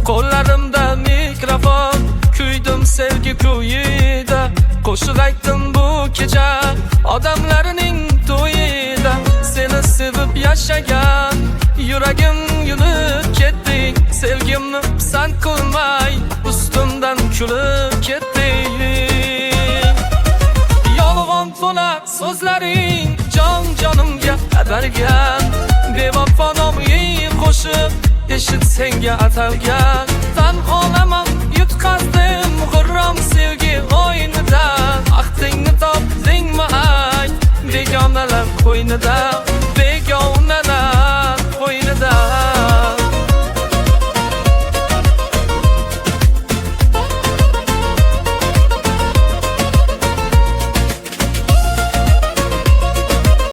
Qo'llarimda mikrofon, kuydim sevgi kuyida. Qo'shiq aytdim bu kecha odamlarning to'yida. Seni sevib yashagan yuragim yulib ketding. Sevgimni pisand qilmay ustimdan kulib ketding. Yolg'on to'la so'zlaring jonimga atalgan. Bevafo noming qo'shib eshit senga atalgan. Tanholaman yutqazdim g'urrom sevgi o'yinidan. Vaqtingni topdingmi ay begonalar qo'ynida.